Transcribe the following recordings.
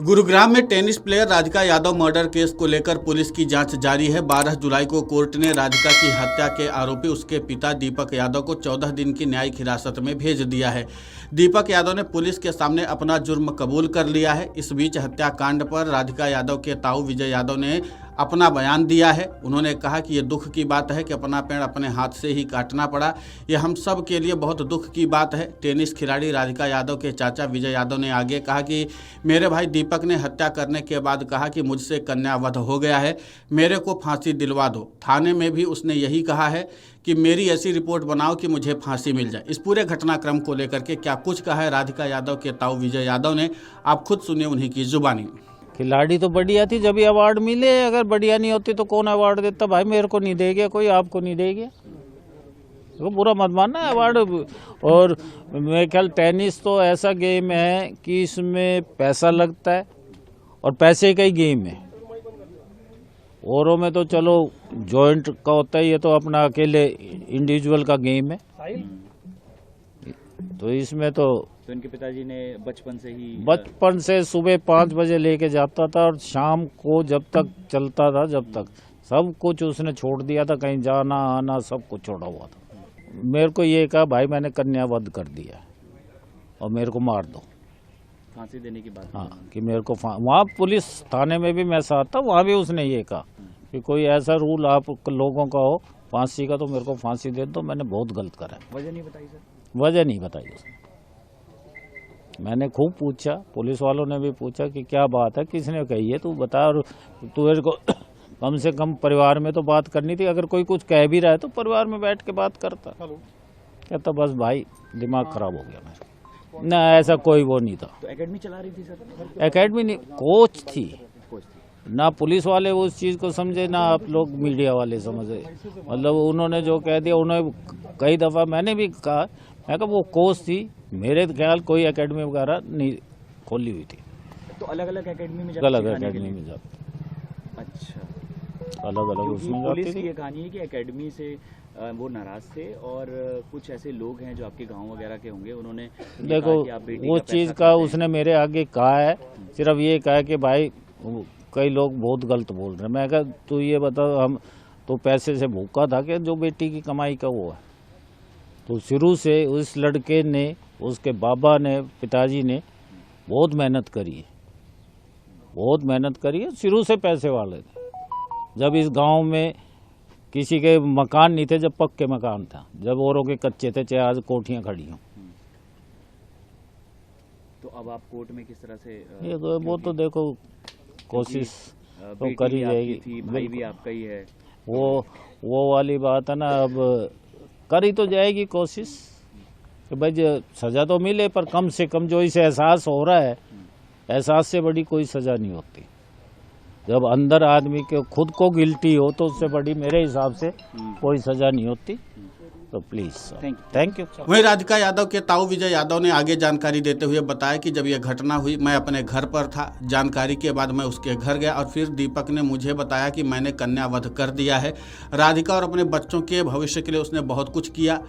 गुरुग्राम में tennis player Radhika Yadav murder case को लेकर पुलिस की जांच जारी है। 12 जुलाई को कोर्ट ने राधिका की हत्या के आरोपी उसके पिता दीपक यादव को 14 दिन की न्यायिक हिरासत में भेज दिया है। दीपक यादव ने पुलिस के सामने अपना जुर्म कबूल कर लिया है। इस बीच हत्याकांड पर राधिका यादव के ताऊ विजय यादव ने अपना बयान दिया है। उन्होंने कहा कि ये दुख की बात है कि अपना पेड़ अपने हाथ से ही काटना पड़ा। ये हम सब के लिए बहुत दुख की बात है। टेनिस खिलाड़ी राधिका यादव के चाचा विजय यादव ने आगे कहा कि मेरे भाई दीपक ने हत्या करने के बाद कहा कि मुझसे कन्यावध हो गया है, मेरे को फांसी दिलवा दो। थाने में भी उसने यही कहा है कि मेरी ऐसी रिपोर्ट बनाओ कि मुझे फांसी मिल जाए। इस पूरे घटनाक्रम को लेकर के क्या कुछ कहा है राधिका यादव के ताऊ विजय यादव ने, आप खुद सुनिए उन्हीं की जुबानी। खिलाड़ी तो बढ़िया थी, जब ये अवार्ड मिले। अगर बढ़िया नहीं होती तो कौन अवार्ड देता? भाई मेरे को नहीं देगा कोई, आपको नहीं देगा, वो बुरा मत मानना है अवार्ड। और मेरे ख्याल टेनिस तो ऐसा गेम है कि इसमें पैसा लगता है और पैसे का ही गेम है। औरों में तो चलो जॉइंट का होता है, ये तो अपना अकेले इंडिविजुअल का गेम है। तो इसमें तो इनके पिताजी ने बचपन से सुबह 5 बजे लेके जाता था और शाम को जब तक चलता था, जब तक सब कुछ उसने छोड़ दिया था, कहीं जाना आना सब कुछ छोड़ा हुआ था। मेरे को ये कहा भाई मैंने कन्यावध कर दिया और मेरे को मार दो, फांसी देने की बात। हाँ, कि मेरे को वहाँ पुलिस थाने में भी मैं साथ था, वहाँ भी उसने ये कहा कि कोई ऐसा रूल आप लोगों का हो फांसी का तो मेरे को फांसी दे दो। मैंने बहुत गलत करा। वजह नहीं बताई सर? वजह नहीं बताई उसने। मैंने खूब पूछा, पुलिस वालों ने भी पूछा कि क्या बात है, किसने कही है, तू बता। और तुझे को कम से कम परिवार में तो बात करनी थी। अगर कोई कुछ कह भी रहा है तो परिवार में बैठ के बात करता। कहता बस भाई दिमाग खराब हो गया मेरा। ना ऐसा कोई वो नहीं था। तो एकेडमी चला रही थी सर? एकेडमी नहीं, कोच थी। ना पुलिस वाले उस चीज को समझे, ना आप लोग मीडिया वाले समझे। मतलब उन्होंने जो कह दिया, उन्होंने कई दफा मैंने भी कहा, मैं कहा वो कोच थी, मेरे ख्याल कोई एकेडमी वगैरह नहीं खोली हुई थी। तो अलग अलग एकेडमी में अलग एकेडमी में जाते। अच्छा, अलग अलग उसमें पुलिस की ये कहानी है कि एकेडमी से वो नाराज थे और कुछ ऐसे लोग हैं जो आपके गांव वगैरह के होंगे, उन्होंने देखो वो चीज का उसने मेरे आगे कहा है। सिर्फ ये कहा कि भाई कई लोग बहुत गलत बोल रहे हैं। मैं कहा तू ये बता, हम तो पैसे से भूखा था कि जो बेटी की कमाई का वो है। तो शुरू से उस लड़के ने, उसके बाबा ने, पिताजी ने बहुत मेहनत करी है, बहुत मेहनत करी है। शुरू से पैसे वाले थे। जब इस गांव में किसी के मकान नहीं थे, जब पक्के मकान था, जब औरों के कच्चे थे, चाहे आज कोठियां खड़ी हों। तो अब आप कोर्ट में किस तरह से ये तो वो तो देखो कोशिश तो करी जाएगी। भाई भी आपका ही है, वो वाली बात है ना। अब करी तो जाएगी कोशिश कि भाई सजा तो मिले, पर कम से कम जो इसे एहसास हो रहा है, एहसास से बड़ी कोई सजा नहीं होती। जब अंदर आदमी के खुद को गिल्टी हो तो उससे बड़ी मेरे हिसाब से कोई सजा नहीं होती। तो प्लीज थैंक यू। वहीं राधिका यादव के ताऊ विजय यादव ने आगे जानकारी देते हुए बताया कि जब यह घटना हुई मैं अपने घर पर था। जानकारी के बाद मैं उसके घर गया और फिर दीपक ने मुझे बताया कि मैंने कन्यावध कर दिया है। राधिका और अपने बच्चों के भविष्य के लिए उसने बहुत कुछ किया।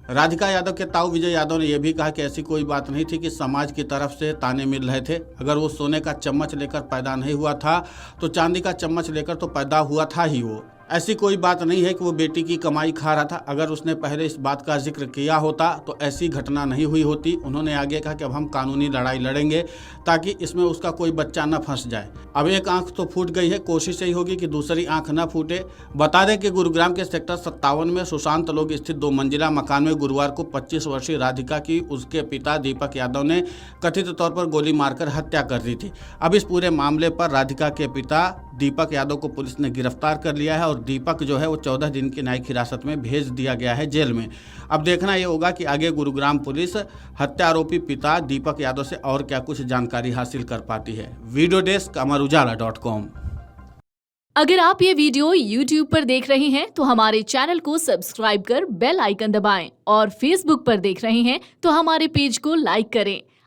राधिका यादव के ताऊ विजय यादव ने यह भी कहा कि ऐसी कोई बात नहीं थी कि समाज की तरफ से ताने मिल रहे थे। अगर वो सोने का चम्मच लेकर पैदा नहीं हुआ था तो चांदी का चम्मच लेकर तो पैदा हुआ था ही। वो ऐसी कोई बात नहीं है कि वो बेटी की कमाई खा रहा था। अगर उसने पहले इस बात का जिक्र किया होता तो ऐसी घटना नहीं हुई होती। उन्होंने आगे कहा कि अब हम कानूनी लड़ाई लड़ेंगे ताकि इसमें उसका कोई बच्चा न फंस जाए। अब एक आंख तो फूट गई है, कोशिश यही होगी कि दूसरी आंख न फूटे। बता दें कि गुरुग्राम के सेक्टर 57 में सुशांत लोग स्थित 2 मंजिला मकान में गुरुवार को 25 वर्षीय राधिका की उसके पिता दीपक यादव ने कथित तौर पर गोली मारकर हत्या कर दी थी। अब इस पूरे मामले पर राधिका के पिता दीपक यादव को पुलिस ने गिरफ्तार कर लिया है और दीपक जो है वो 14 दिन की न्यायिक हिरासत में भेज दिया गया है जेल में। अब देखना ये होगा कि आगे गुरुग्राम पुलिस हत्या आरोपी पिता दीपक यादव से और क्या कुछ जानकारी हासिल कर पाती है। वीडियो डेस्क अमरउजाला.com। अगर आप ये वीडियो YouTube पर देख रहे हैं तो हमारे चैनल को सब्सक्राइब कर बेल आइकन दबाएं और Facebook पर देख रहे हैं तो हमारे पेज को लाइक करें।